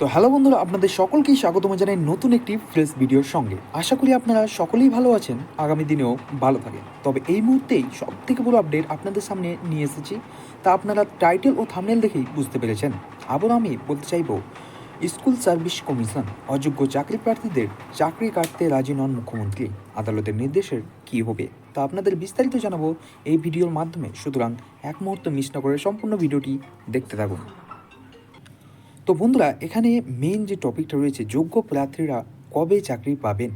তো হ্যালো বন্ধুরা, আপনাদের সকলকেই স্বাগতম জানাই নতুন একটি ফ্রেশ ভিডিওর সঙ্গে। আশা করি আপনারা সকলেই ভালো আছেন, আগামী দিনেও ভালো থাকেন। তবে এই মুহূর্তেই সব থেকে বড় আপডেট আপনাদের সামনে নিয়ে এসেছি, তা আপনারা টাইটেল ও থাম্বনেল দেখেই বুঝতে পেরেছেন। আবার আমি বলতে চাইব, স্কুল সার্ভিস কমিশন অযোগ্য চাকরি প্রার্থীদের চাকরি কাটতে রাজি নন মুখ্যমন্ত্রী, আদালতের নির্দেশের কী হবে তা আপনাদের বিস্তারিত জানাবো এই ভিডিওর মাধ্যমে। সুতরাং এক মুহূর্ত মিস না করে সম্পূর্ণ ভিডিওটি দেখতে থাকুন। তো বন্ধুরা, এখানে মেইন যে টপিকটা রয়েছে, যোগ্য প্রার্থীরা কবে চাকরি পাবেন।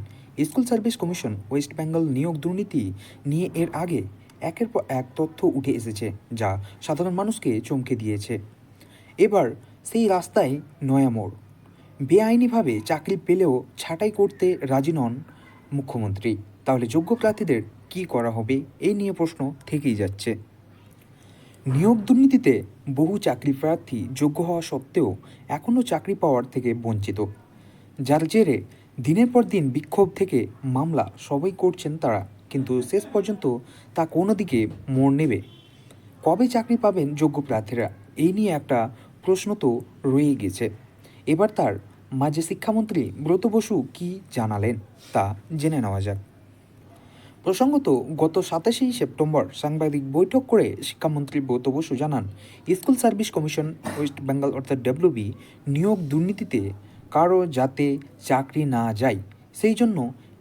School service commission West Bengal নিয়োগ দুর্নীতি নিয়ে এর আগে একের পর এক তথ্য উঠে এসেছে, যা সাধারণ মানুষকে চমকে দিয়েছে। এবার সেই রাস্তায় নয়া মোড়। বেআইনিভাবে চাকরি পেলেও ছাঁটাই করতে রাজি নন মুখ্যমন্ত্রী। তাহলে যোগ্য প্রার্থীদের কী করা হবে, এই নিয়ে প্রশ্ন থেকেই যাচ্ছে। নিয়োগ দুর্নীতিতে বহু চাকরি প্রার্থী যোগ্য হওয়া সত্ত্বেও এখনও চাকরি পাওয়ার থেকে বঞ্চিত, যার জেরে দিনের পর দিন বিক্ষোভ থেকে মামলা সবাই করছেন তারা, কিন্তু শেষ পর্যন্ত তা কোনো দিকে মোড় নেবে। কবে চাকরি পাবেন যোগ্য প্রার্থীরা, এই নিয়ে একটা প্রশ্ন তো রয়েই গেছে। এবার তার মাঝে শিক্ষামন্ত্রী ব্রত বসু কী জানালেন তা জেনে নেওয়া যাক। প্রসঙ্গত, গত 27 সেপ্টেম্বর সাংবাদিক বৈঠক করে শিক্ষামন্ত্রী ব্রত বসু জানান, school service commission West Bengal অর্থাৎ ডব্লিউবি নিয়োগ দুর্নীতিতে কারো যাতে চাকরি না যায়, সেই জন্য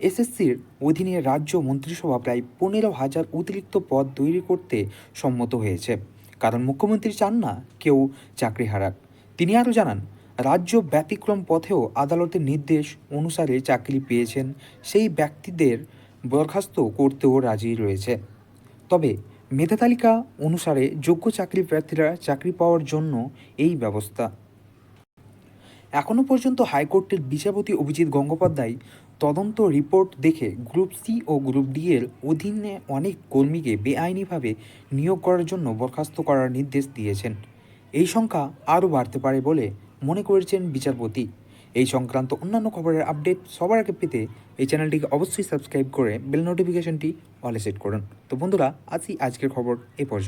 এসএসসির অধীনে রাজ্য মন্ত্রিসভা প্রায় 15,000 অতিরিক্ত পদ তৈরি করতে সম্মত হয়েছে, কারণ মুখ্যমন্ত্রী চান না কেউ চাকরি হারাক। তিনি আরও জানান, রাজ্য ব্যতিক্রম পথেও আদালতের নির্দেশ অনুসারে চাকরি পেয়েছেন সেই ব্যক্তিদের বরখাস্ত করতেও রাজি রয়েছে। তবে মেধা তালিকা অনুসারে যোগ্য চাকরি প্রার্থীরা চাকরি পাওয়ার জন্য এই ব্যবস্থা। এখনও পর্যন্ত হাইকোর্টের বিচারপতি অভিজিৎ গঙ্গোপাধ্যায় তদন্ত রিপোর্ট দেখে গ্রুপ সি ও গ্রুপ ডি এর অধীনে অনেক কর্মীকে বেআইনিভাবে নিয়োগ করার জন্য বরখাস্ত করার নির্দেশ দিয়েছেন। এই সংখ্যা আরও বাড়তে পারে বলে মনে করেছেন বিচারপতি। এই সংক্রান্ত অন্যান্য খবরের আপডেট সবার আগে পেতে এই চ্যানেলটিকে অবশ্যই সাবস্ক্রাইব করে বেল নোটিফিকেশনটি অলে সেট করুন। তো বন্ধুরা, আজকের খবর এ পর্যন্ত।